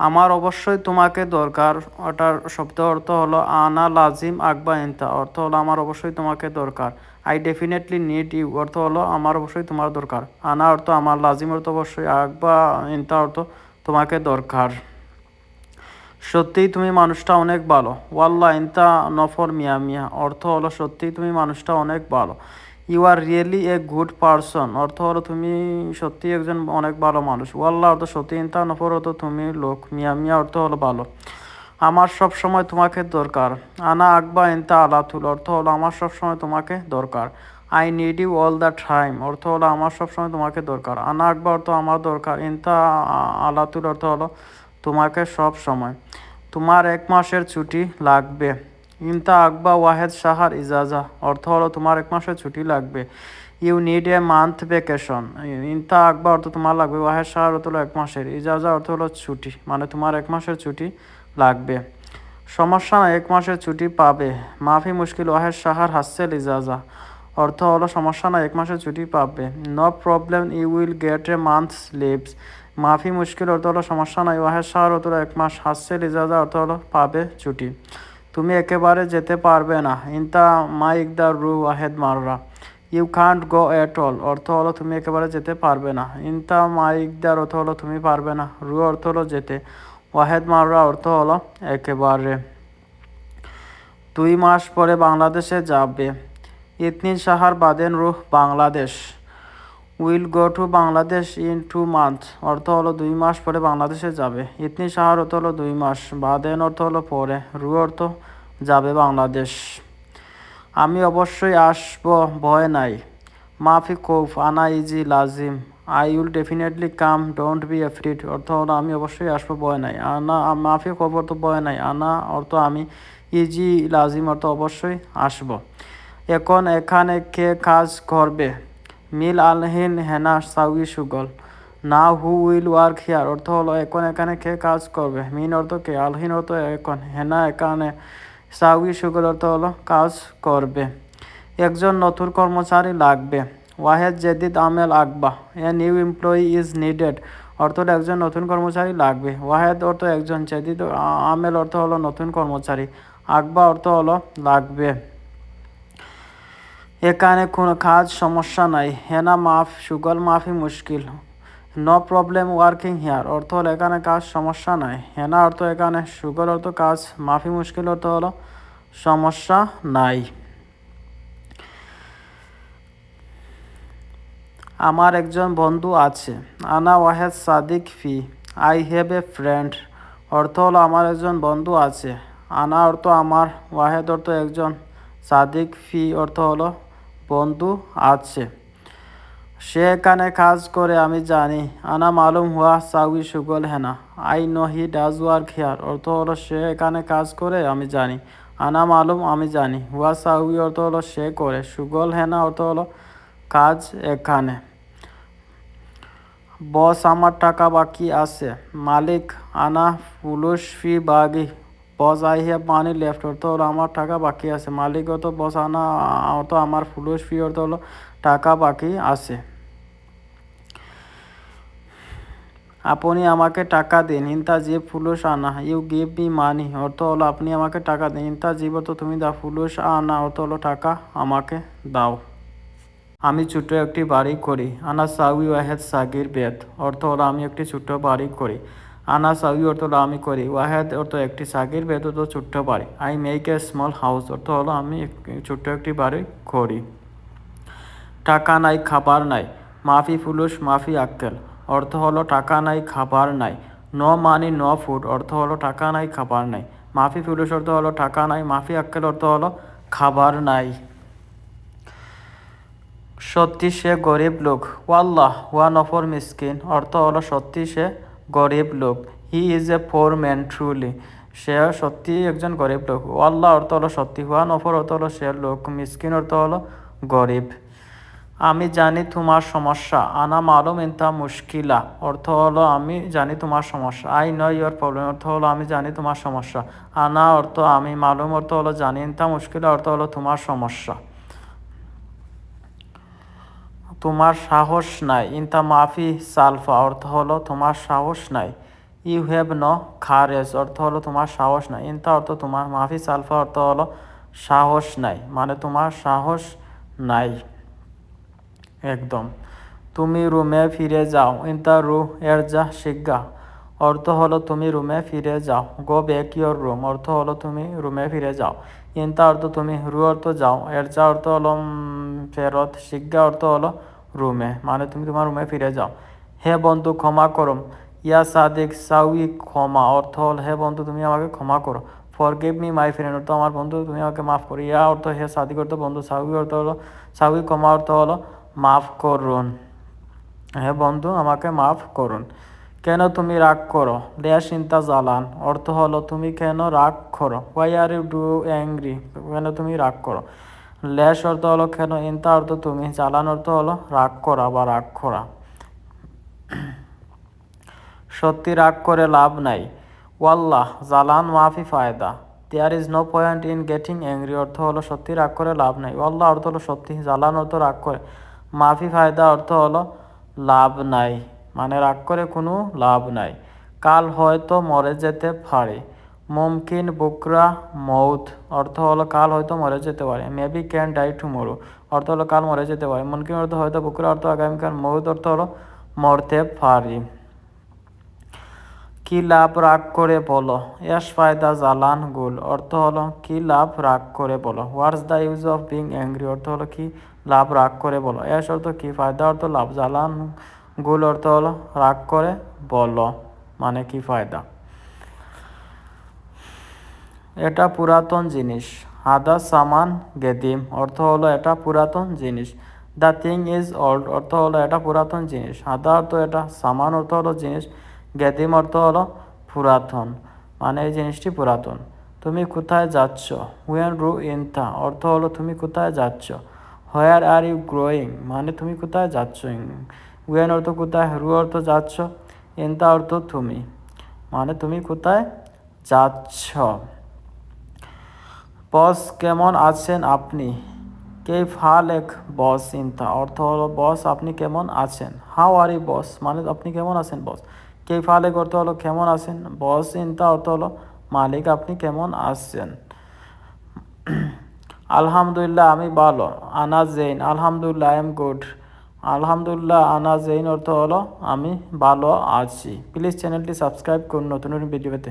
আমার অবশ্যই তোমাকে দরকার, ওটার শব্দ অর্থ হলো আনা লাজিম আকবা ইনতা, অর্থ হলো আমার অবশ্যই তোমাকে দরকার। আই ডেফিনেটলি নিড ইউ, অর্থ হলো আমার অবশ্যই তোমার দরকার। আনা অর্থ আমার, লাজিম অর্থ অবশ্যই, আকবা ইনতা অর্থ তোমাকে দরকার। সত্যিই তুমি মানুষটা অনেক ভালো। ওয়াল্লাহ ইনতা নফর মিয়া মিয়া, অর্থ হলো সত্যিই তুমি মানুষটা অনেক ভালো। You are really a good person, অর্থ হলো তুমি সত্যি একজন অনেক ভালো মানুষ। ওয়াল্লাহ অর্থ সত্যি, ইনতা নফর অর্থ তুমি লোক, মিয়া মিয়া অর্থ হলো ভালো। আমার সব সময় তোমাকে দরকার। আনা আকবা ইনতা আলাতুল, অর্থ হলো আমার সব সময় তোমাকে দরকার। I need you all the time, অর্থ হলো আমার সব সময় তোমাকে দরকার। আনা আকবা অর্থ আমার দরকার, ইনতা আলাতুল অর্থ হলো তোমাকে সব সময়। তোমার 1 মাসের ছুটি লাগবে। ইনতা আকবা ওয়াহেদ শাহার ইজাজা, অর্থ হলো তোমার 1 মাসের ছুটি লাগবে। You need a month vacation. ইনতা আকবা অর্থ তোমার লাগবে, ওয়াহেদ শাহার অর্থ হলো 1 মাসের, ইজাজা অর্থ হলো ছুটি, মানে তোমার 1 মাসের ছুটি লাগবে। সমস্যা না, 1 মাসের ছুটি পাবে। মাফি মুশকিল ওয়াহেদ শাহার হাসেল ইজাজা, অর্থ হলো সমস্যা না, 1 মাসের ছুটি পাবে। No problem you will get a months leaves. মাফি মুশকিল অর্থ হলো সমস্যা নাই, ওয়াহেদ শাহর অর্থ হলো 1 মাস, হাসেল ইজাজা অর্থ হলো পাবে ছুটি। তুমি একেবারে যেতে পারবে না। ইনতা মাইক দ্য রু ওয়াহেদ মাররা। You can't go at all, অর্থ হলো তুমি একেবারে যেতে পারবে না। ইনতা মাইক দ্যার অর্থ হলো তুমি পারবে না, রু অর্থ হলো যেতে, ওয়াহেদ মাররা অর্থ হলো একেবারে। 2 মাস পরে বাংলাদেশে যাবে। ইতনিন শাহার বাদেন রুহ Bangladesh. Will go to Bangladesh in 2 month, অর্থ হলো 2 মাস পরে বাংলাদেশে যাবে। ইতনি শাহার অর্থ হলো 2 মাস, বাদেন অর্থ হলো পরে, রু অর্থ যাবে বাংলাদেশ। আমি অবশ্যই আসবো, ভয় নাই। মাফি কৌফ আনা ইজি লাজিম। I will definitely come, don't be afraid, অর্থ হলো আমি অবশ্যই আসবো, ভয় নাই। আনা মাফি কৌফ অর্থ ভয় নাই, আনা অর্থ আমি, ইজি লাজিম অর্থ অবশ্যই আসবো। এখন এখানে কে কাজ করবে? মিল আলহিন হেনা সাউই সুগল। না হু উইল ওয়ার্ক হিয়ার, অর্থ হলো এখন এখানে কে কাজ করবে। মিন অর্থ কে, আলহিন অর্থ এখন, হেনা এখানে, সাউই সুগল অর্থ হলো কাজ করবে। একজন নতুন কর্মচারী লাগবে। ওয়াহেদ জেদিদ আমেল আকবা, a new employee is needed, অর্থ হলো একজন নতুন কর্মচারী লাগবে। ওয়াহেদ অর্থ একজন, জেদিদ আমেল অর্থ হলো নতুন কর্মচারী, আকবা অর্থ হলো লাগবে। এখানে কোনো কাজ সমস্যা নাই। হেনা মাফ সুগল মাফি মুশকিল। নো প্রবলেম ওয়ার্কিং হিয়ার, অর্থ হলো এখানে কাজ সমস্যা নাই। হেনা অর্থ এখানে, সুগল অর্থ কাজ, মাফি মুশকিল অর্থ হলো সমস্যা নাই। আমার একজন বন্ধু আছে। আনা ওয়াহেদ সাদিক ফি। আই হ্যাভ এ ফ্রেন্ড, অর্থ হলো আমার একজন বন্ধু আছে। আনা অর্থ আমার, ওয়াহেদ অর্থ একজন, সাদিক ফি অর্থ হলো বন্ধু আছে। সে এখানে কাজ করে আমি জানি। আনা মালুম হুয়া সাউই সুগল হেনা। I know he does work here, অর্থ হলো সে এখানে কাজ করে আমি জানি। আনা মালুম আমি জানি, হুয়া সাউই অর্থ হলো সে করে, সুগল হেনা অর্থ হলো কাজ এখানে। বস আমার টাকা বাকি আছে। মালিক আনা ফুলুস ফি বাগি। Boss I have money left, অর্থ হলো আমার টাকা বাকি আছে। মালিক অর্থ বস, আনা অর্থ আমার, ফুলুস ফি অর্থ হলো টাকা বাকি আছে। আপনি আমাকে টাকা দিন। ইনতা জিব ফুলুস আনা, ইউ গিভ মি মানি, অর্থ হলো আপনি আমাকে টাকা দিন। ইনতা জিব অর্থ তুমি দাও, ফুলুস আনা অর্থ হলো টাকা আমাকে দাও। আমি ছোট একটি বাড়ি করি। আনা সাউই ওয়াহেদ সাগির বেত, অর্থ হলো আমি একটি ছোট্ট বাড়ি করি। আনা সাউই অর্থ হলো আমি করি, ওয়াহেদ অর্থ একটি, সাগির বেত অর্থ ছোট্ট বাড়ি। I make a small house, অর্থ হলো আমি ছোট্ট একটি বাড়ি করি। টাকা নাই খাবার নাই। মাফি ফুলুস মাফি আক্কেল, অর্থ হলো টাকা নাই খাবার নাই। নো মানি নো ফুড, অর্থ হলো টাকা নাই খাবার নাই। মাফি ফুলুস অর্থ হলো টাকা নাই, মাফি আক্কেল অর্থ হলো খাবার নাই। সত্যি সে গরিব লোক। ওয়াল্লাহ হুয়া নফর মিসকিন, অর্থ হলো সত্যি সে গরিব লোক। He is a poor man truly, সে সত্যি একজন গরিব লোক। ওয়াল্লাহ অর্থ হলো সত্যি, হুয়া নফর অর্থ হলো সে লোক, মিসকিন অর্থ হলো গরিব। আমি জানি তোমার সমস্যা। আনা মালুম ইনতা মুশকিলা, অর্থ হলো আমি জানি তোমার সমস্যা। আই নো ইয়োর প্রবলেম, অর্থ হলো আমি জানি তোমার সমস্যা। আনা অর্থ আমি, মালুম অর্থ হলো জানি, ইনতা মুশকিলা অর্থ হলো তোমার সমস্যা। তোমার সাহস নাই। ইনতা মাফি সালফা, অর্থ হলো তোমার সাহস নাই। ইউ হ্যাভ নো খারেজ অর্থ হলো তোমার সাহস নাই, ইনতা অর্থ তোমার, মাফি সালফা অর্থ হলো সাহস নাই, মানে তোমার সাহস নাই একদম। তুমি রুমে ফিরে যাও, ইনতা রু এরজা শিগা অর্থ হলো তুমি রুমে ফিরে যাও। গো ব্যাক ইয়োর রুম অর্থ হলো তুমি রুমে ফিরে যাও। ইনতা অর্থ তুমি, রু অর্থ যাও, এরজা অর্থ হলো ফেরত, শিগা অর্থ হলো রুমে, মানে তুমি তোমার রুমে ফিরে যাও। হে বন্ধু ক্ষমা করো, ইয়া সাদিক সাউই ক্ষমা অর্থ হল হে বন্ধু তুমি আমাকে ক্ষমা করো। ফরগিভ মি মাই ফ্রেন্ড অর্থ আমার বন্ধু তুমি আমাকে মাফ করো। ইয়া অর্থ হে, সাদিক অর্থ বন্ধু, সাউই অর্থ হলো সাউই, ক্ষমা অর্থ হলো মাফ করুন, হে বন্ধু আমাকে মাফ করুন। কেন তুমি রাগ করো, লেশ ইনতা জালান অর্থ হলো তুমি কেন রাগ করো। Why are you do angry কেন তুমি রাগ করো। লেশ অর্থ হলো কেন, ইনতা অর্থ তুমি, জালান অর্থ হলো রাগ করা বা রাগ করা। সত্যি রাগ করে লাভ নাই, ওয়াল্লাহ জালান মাফি ফায়দা, there is no point in getting angry অর্থ হলো সত্যি রাগ করে লাভ নাই, ওয়াল্লাহ অর্থ হলো সত্যি, জালান অর্থ রাগ করে, মাফি ফায়দা অর্থ হলো লাভ নাই, মানে রাগ করে কোনো লাভ নাই। কাল হয়তো মরে যেতে পারে, মুমকিন বুকরা মৌত অর্থ হলো কাল হয়তো মরে যেতে পারে। মেবি ক্যান ডাই টুমোরো অর্থ হলো কাল মরে যেতে পারে। মুমকিন অর্থ হয়তো, বুকরা অর্থ আগামীকাল, মৌত অর্থ হলো মরতে পারি। কি লাভ রাগ করে বলো, এস ফায়দা জালান গুল অর্থ হলো কি লাভ রাগ করে বলো। What's the use of being angry অর্থ হলো কি লাভ রাগ করে বলো। এস অর্থ কি, ফায়দা অর্থ লাভ, জালান গুল অর্থ হলো রাগ করে বলো, মানে কি ফায়দা। এটা পুরাতন জিনিস, হাদা সামান গেদিম অর্থ হলো এটা পুরাতন জিনিস। দ্য থিং ইজ ওল্ড অর্থ হলো এটা পুরাতন জিনিস। হাদা অর্থ এটা, সামান অর্থ হলো জিনিস, গেদিম অর্থ হলো পুরাতন, মানে এই জিনিসটি পুরাতন। তুমি কোথায় যাচ্ছ, হুয়েন রু ইনথা অর্থ হলো তুমি কোথায় যাচ্ছ। হোয়ার আর ইউ গ্রোয়িং মানে তুমি কোথায় যাচ্ছ। হুয়েন অর্থ কোথায়, রু অর্থ যাচ্ছ, ইনথা অর্থ তুমি, মানে তুমি কোথায় যাচ্ছ। বস কেমন আছেন আপনি, কেইফ হালেক বস ইনতা অর্থ হলো বস আপনি কেমন আছেন। হাউ আর ইউ বস মানে আপনি কেমন আছেন বস। কেইফ হালেক অর্থ হলো কেমন আছেন, বস ইনতা অর্থ হলো মালিক আপনি কেমন আছেন। আলহামদুলিল্লাহ আমি ভালো, আনা জেইন আলহামদুলিল্লাহ আই এম গুড, আলহামদুলিল্লাহ আনা জেইন অর্থ হলো আমি ভালো আছি। প্লিজ চ্যানেলটি সাবস্ক্রাইব করুন নতুন নতুন ভিডিও পেতে।